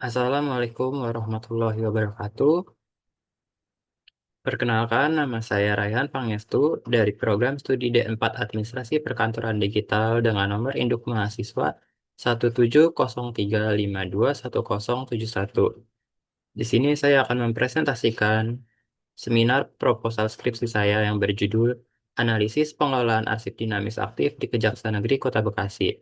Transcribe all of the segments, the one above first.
Assalamualaikum warahmatullahi wabarakatuh. Perkenalkan, nama saya Rayhan Pangestu dari program studi D4 Administrasi Perkantoran Digital dengan nomor induk mahasiswa 17035210071. Di sini saya akan mempresentasikan seminar proposal skripsi saya yang berjudul Analisis Pengelolaan Arsip Dinamis Aktif di Kejaksaan Negeri Kota Bekasi.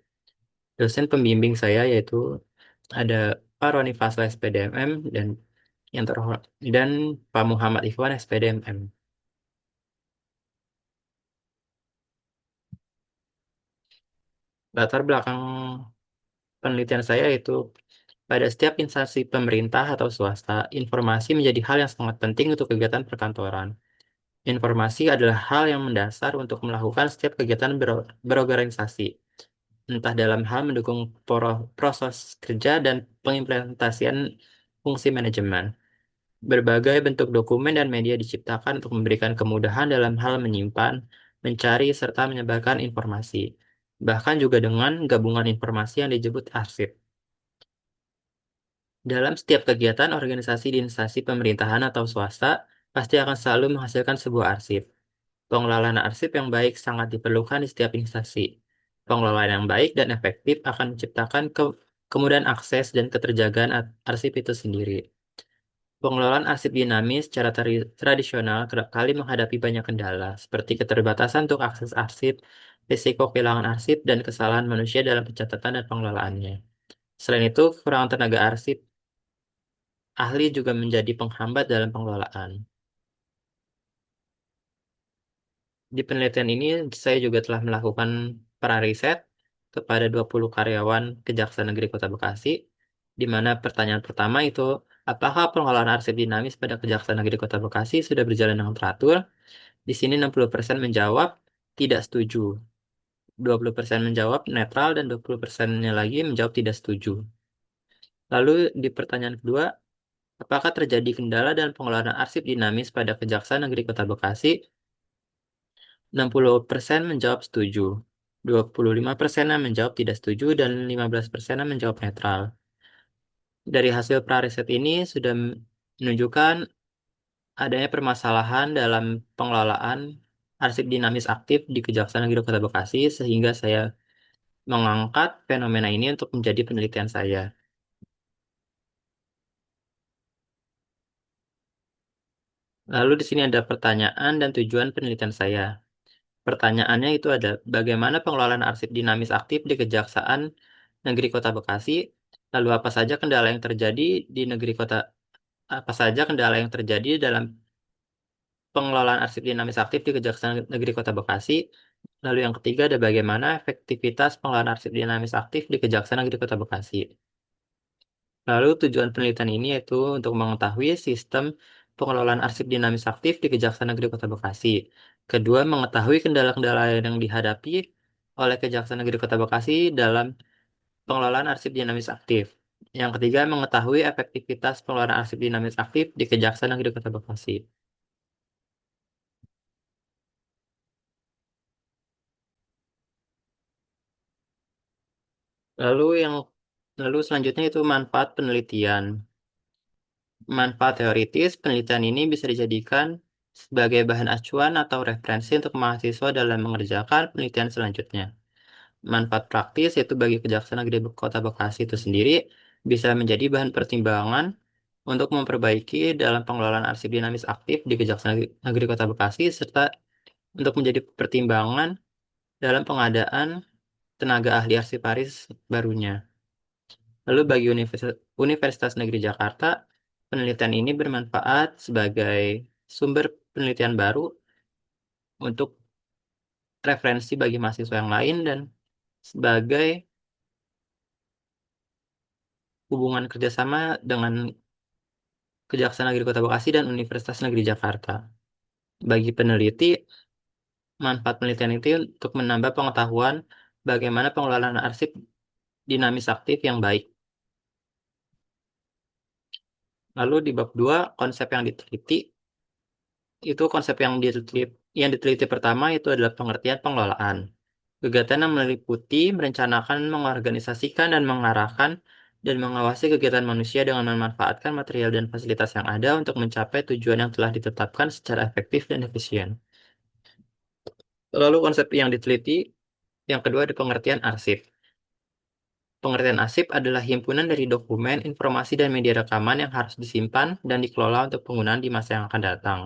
Dosen pembimbing saya yaitu ada Pak Roni Fasla SPDMM dan yang terhormat dan Pak Muhammad Ikhwan SPDMM. Latar belakang penelitian saya itu pada setiap instansi pemerintah atau swasta, informasi menjadi hal yang sangat penting untuk kegiatan perkantoran. Informasi adalah hal yang mendasar untuk melakukan setiap kegiatan berorganisasi, entah dalam hal mendukung proses kerja dan pengimplementasian fungsi manajemen. Berbagai bentuk dokumen dan media diciptakan untuk memberikan kemudahan dalam hal menyimpan, mencari, serta menyebarkan informasi. Bahkan juga dengan gabungan informasi yang disebut arsip. Dalam setiap kegiatan organisasi di instansi pemerintahan atau swasta, pasti akan selalu menghasilkan sebuah arsip. Pengelolaan arsip yang baik sangat diperlukan di setiap instansi. Pengelolaan yang baik dan efektif akan menciptakan kemudahan akses dan keterjagaan arsip itu sendiri. Pengelolaan arsip dinamis secara tradisional kerap kali menghadapi banyak kendala, seperti keterbatasan untuk akses arsip, risiko kehilangan arsip, dan kesalahan manusia dalam pencatatan dan pengelolaannya. Selain itu, kekurangan tenaga arsip ahli juga menjadi penghambat dalam pengelolaan. Di penelitian ini, saya juga telah melakukan pra-riset kepada 20 karyawan Kejaksaan Negeri Kota Bekasi, di mana pertanyaan pertama itu, apakah pengelolaan arsip dinamis pada Kejaksaan Negeri Kota Bekasi sudah berjalan dengan teratur? Di sini 60% menjawab tidak setuju, 20% menjawab netral, dan 20%-nya lagi menjawab tidak setuju. Lalu di pertanyaan kedua, apakah terjadi kendala dalam pengelolaan arsip dinamis pada Kejaksaan Negeri Kota Bekasi? 60% menjawab setuju, 25% menjawab tidak setuju, dan 15% menjawab netral. Dari hasil pra-riset ini sudah menunjukkan adanya permasalahan dalam pengelolaan arsip dinamis aktif di Kejaksaan Negeri Kota Bekasi, sehingga saya mengangkat fenomena ini untuk menjadi penelitian saya. Lalu di sini ada pertanyaan dan tujuan penelitian saya. Pertanyaannya itu ada, bagaimana pengelolaan arsip dinamis aktif di Kejaksaan Negeri Kota Bekasi? Lalu apa saja kendala yang terjadi dalam pengelolaan arsip dinamis aktif di Kejaksaan Negeri Kota Bekasi? Lalu yang ketiga ada bagaimana efektivitas pengelolaan arsip dinamis aktif di Kejaksaan Negeri Kota Bekasi? Lalu tujuan penelitian ini yaitu untuk mengetahui sistem pengelolaan arsip dinamis aktif di Kejaksaan Negeri Kota Bekasi. Kedua, mengetahui kendala-kendala yang dihadapi oleh Kejaksaan Negeri Kota Bekasi dalam pengelolaan arsip dinamis aktif. Yang ketiga, mengetahui efektivitas pengelolaan arsip dinamis aktif di Kejaksaan Negeri Kota Bekasi. Lalu yang lalu selanjutnya itu manfaat penelitian. Manfaat teoritis, penelitian ini bisa dijadikan sebagai bahan acuan atau referensi untuk mahasiswa dalam mengerjakan penelitian selanjutnya. Manfaat praktis yaitu bagi Kejaksaan Negeri Kota Bekasi itu sendiri bisa menjadi bahan pertimbangan untuk memperbaiki dalam pengelolaan arsip dinamis aktif di Kejaksaan Negeri Kota Bekasi serta untuk menjadi pertimbangan dalam pengadaan tenaga ahli arsiparis barunya. Lalu bagi Universitas Negeri Jakarta, penelitian ini bermanfaat sebagai sumber penelitian baru untuk referensi bagi mahasiswa yang lain dan sebagai hubungan kerjasama dengan Kejaksaan Negeri Kota Bekasi dan Universitas Negeri Jakarta. Bagi peneliti, manfaat penelitian itu untuk menambah pengetahuan bagaimana pengelolaan arsip dinamis aktif yang baik. Lalu di bab 2, konsep yang diteliti, itu konsep yang diteliti pertama itu adalah pengertian pengelolaan. Kegiatan yang meliputi merencanakan, mengorganisasikan, dan mengarahkan dan mengawasi kegiatan manusia dengan memanfaatkan material dan fasilitas yang ada untuk mencapai tujuan yang telah ditetapkan secara efektif dan efisien. Lalu konsep yang diteliti, yang kedua ada pengertian arsip. Pengertian arsip adalah himpunan dari dokumen, informasi, dan media rekaman yang harus disimpan dan dikelola untuk penggunaan di masa yang akan datang.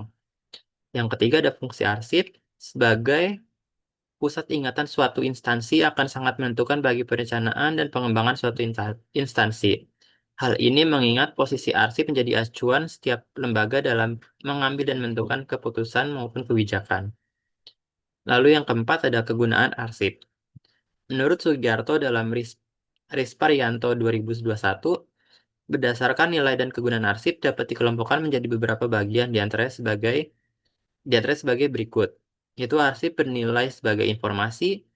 Yang ketiga ada fungsi arsip sebagai pusat ingatan suatu instansi akan sangat menentukan bagi perencanaan dan pengembangan suatu instansi. Hal ini mengingat posisi arsip menjadi acuan setiap lembaga dalam mengambil dan menentukan keputusan maupun kebijakan. Lalu yang keempat ada kegunaan arsip. Menurut Sugiarto dalam Risparianto 2021, berdasarkan nilai dan kegunaan arsip dapat dikelompokkan menjadi beberapa bagian di antara sebagai berikut. Yaitu arsip bernilai sebagai informasi,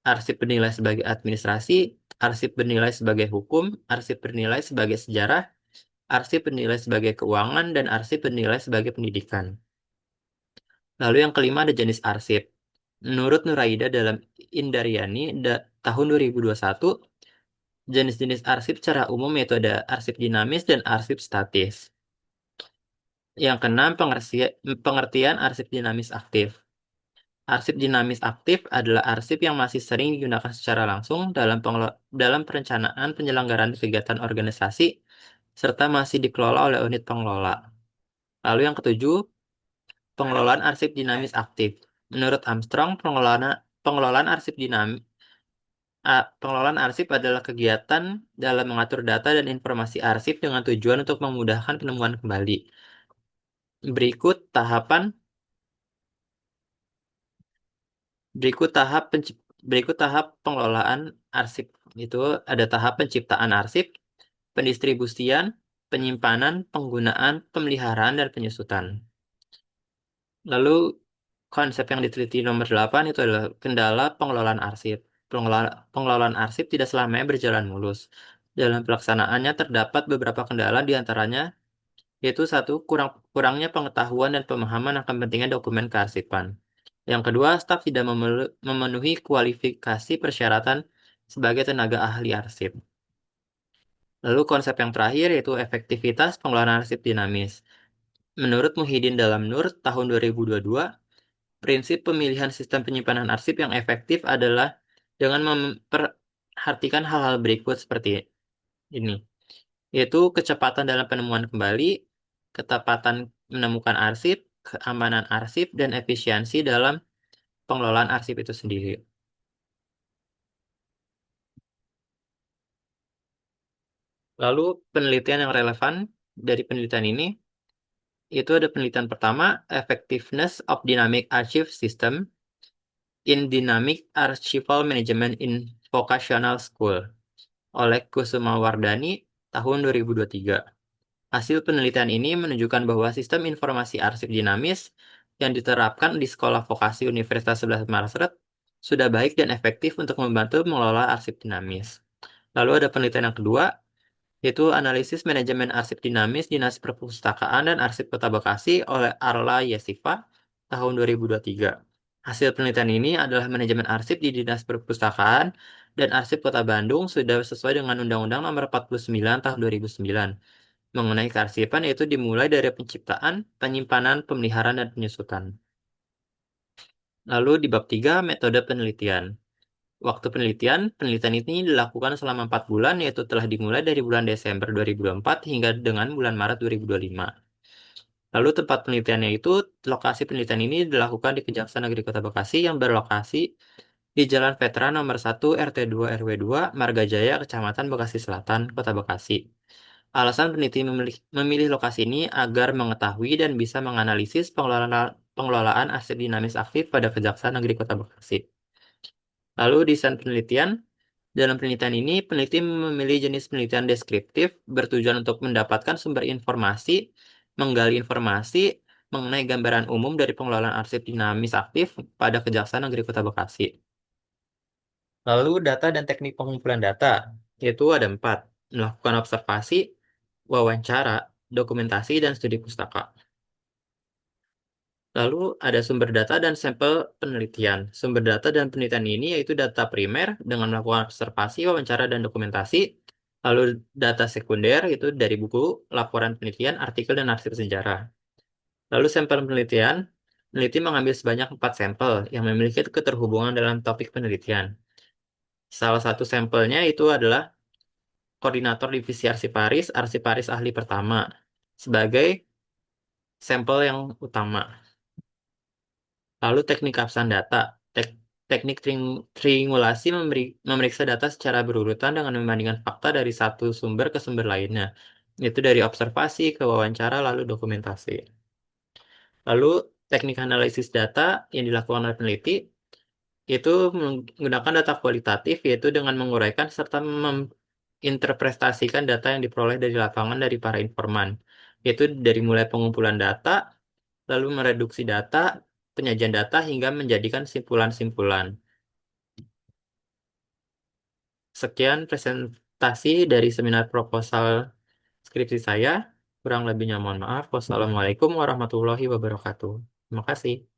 arsip bernilai sebagai administrasi, arsip bernilai sebagai hukum, arsip bernilai sebagai sejarah, arsip bernilai sebagai keuangan, dan arsip bernilai sebagai pendidikan. Lalu yang kelima ada jenis arsip. Menurut Nuraida dalam Indaryani tahun 2021, jenis-jenis arsip secara umum yaitu ada arsip dinamis dan arsip statis. Yang keenam, pengertian arsip dinamis aktif. Arsip dinamis aktif adalah arsip yang masih sering digunakan secara langsung dalam perencanaan penyelenggaraan kegiatan organisasi serta masih dikelola oleh unit pengelola. Lalu yang ketujuh, pengelolaan arsip dinamis aktif. Menurut Armstrong, pengelolaan arsip pengelolaan arsip adalah kegiatan dalam mengatur data dan informasi arsip dengan tujuan untuk memudahkan penemuan kembali. Berikut tahapan berikut tahap pengelolaan arsip. Itu ada tahap penciptaan arsip, pendistribusian, penyimpanan, penggunaan, pemeliharaan, dan penyusutan. Lalu konsep yang diteliti nomor 8 itu adalah kendala pengelolaan arsip. Pengelolaan arsip tidak selamanya berjalan mulus. Dalam pelaksanaannya terdapat beberapa kendala diantaranya yaitu satu, kurangnya pengetahuan dan pemahaman akan pentingnya dokumen kearsipan. Yang kedua, staf tidak memenuhi kualifikasi persyaratan sebagai tenaga ahli arsip. Lalu konsep yang terakhir yaitu efektivitas pengelolaan arsip dinamis. Menurut Muhyiddin dalam Nur tahun 2022, prinsip pemilihan sistem penyimpanan arsip yang efektif adalah dengan memperhatikan hal-hal berikut seperti ini, yaitu kecepatan dalam penemuan kembali, ketepatan menemukan arsip, keamanan arsip, dan efisiensi dalam pengelolaan arsip itu sendiri. Lalu penelitian yang relevan dari penelitian ini itu ada penelitian pertama, Effectiveness of Dynamic Archive System in Dynamic Archival Management in Vocational School oleh Kusuma Wardani tahun 2023. Hasil penelitian ini menunjukkan bahwa sistem informasi arsip dinamis yang diterapkan di Sekolah Vokasi Universitas 11 Maret sudah baik dan efektif untuk membantu mengelola arsip dinamis. Lalu ada penelitian yang kedua, yaitu analisis manajemen arsip dinamis Dinas Perpustakaan dan Arsip Kota Bekasi oleh Arla Yesiva tahun 2023. Hasil penelitian ini adalah manajemen arsip di Dinas Perpustakaan dan Arsip Kota Bandung sudah sesuai dengan Undang-Undang Nomor 49 Tahun 2009 mengenai kearsipan, yaitu dimulai dari penciptaan, penyimpanan, pemeliharaan, dan penyusutan. Lalu di bab 3, metode penelitian. Waktu penelitian ini dilakukan selama 4 bulan, yaitu telah dimulai dari bulan Desember 2024 hingga dengan bulan Maret 2025. Lalu tempat penelitiannya itu, lokasi penelitian ini dilakukan di Kejaksaan Negeri Kota Bekasi yang berlokasi di Jalan Veteran nomor 1 RT 2 RW 2 Margajaya, Kecamatan Bekasi Selatan, Kota Bekasi. Alasan peneliti memilih lokasi ini agar mengetahui dan bisa menganalisis pengelolaan aset dinamis aktif pada Kejaksaan Negeri Kota Bekasi. Lalu desain penelitian. Dalam penelitian ini, peneliti memilih jenis penelitian deskriptif bertujuan untuk mendapatkan sumber informasi, menggali informasi mengenai gambaran umum dari pengelolaan arsip dinamis aktif pada Kejaksaan Negeri Kota Bekasi. Lalu data dan teknik pengumpulan data, yaitu ada 4. Melakukan observasi, wawancara, dokumentasi, dan studi pustaka. Lalu ada sumber data dan sampel penelitian. Sumber data dan penelitian ini yaitu data primer dengan melakukan observasi, wawancara, dan dokumentasi. Lalu data sekunder itu dari buku, laporan penelitian, artikel, dan arsip sejarah. Lalu sampel penelitian, peneliti mengambil sebanyak 4 sampel yang memiliki keterhubungan dalam topik penelitian. Salah satu sampelnya itu adalah koordinator divisi arsiparis ahli pertama, sebagai sampel yang utama. Lalu teknik kapsan data. Teknik triangulasi memeriksa data secara berurutan dengan membandingkan fakta dari satu sumber ke sumber lainnya. Itu dari observasi ke wawancara lalu dokumentasi. Lalu teknik analisis data yang dilakukan oleh peneliti itu menggunakan data kualitatif, yaitu dengan menguraikan serta menginterpretasikan data yang diperoleh dari lapangan dari para informan, yaitu dari mulai pengumpulan data, lalu mereduksi data, penyajian data, hingga menjadikan simpulan-simpulan. Sekian presentasi dari seminar proposal skripsi saya. Kurang lebihnya mohon maaf. Wassalamualaikum warahmatullahi wabarakatuh. Terima kasih.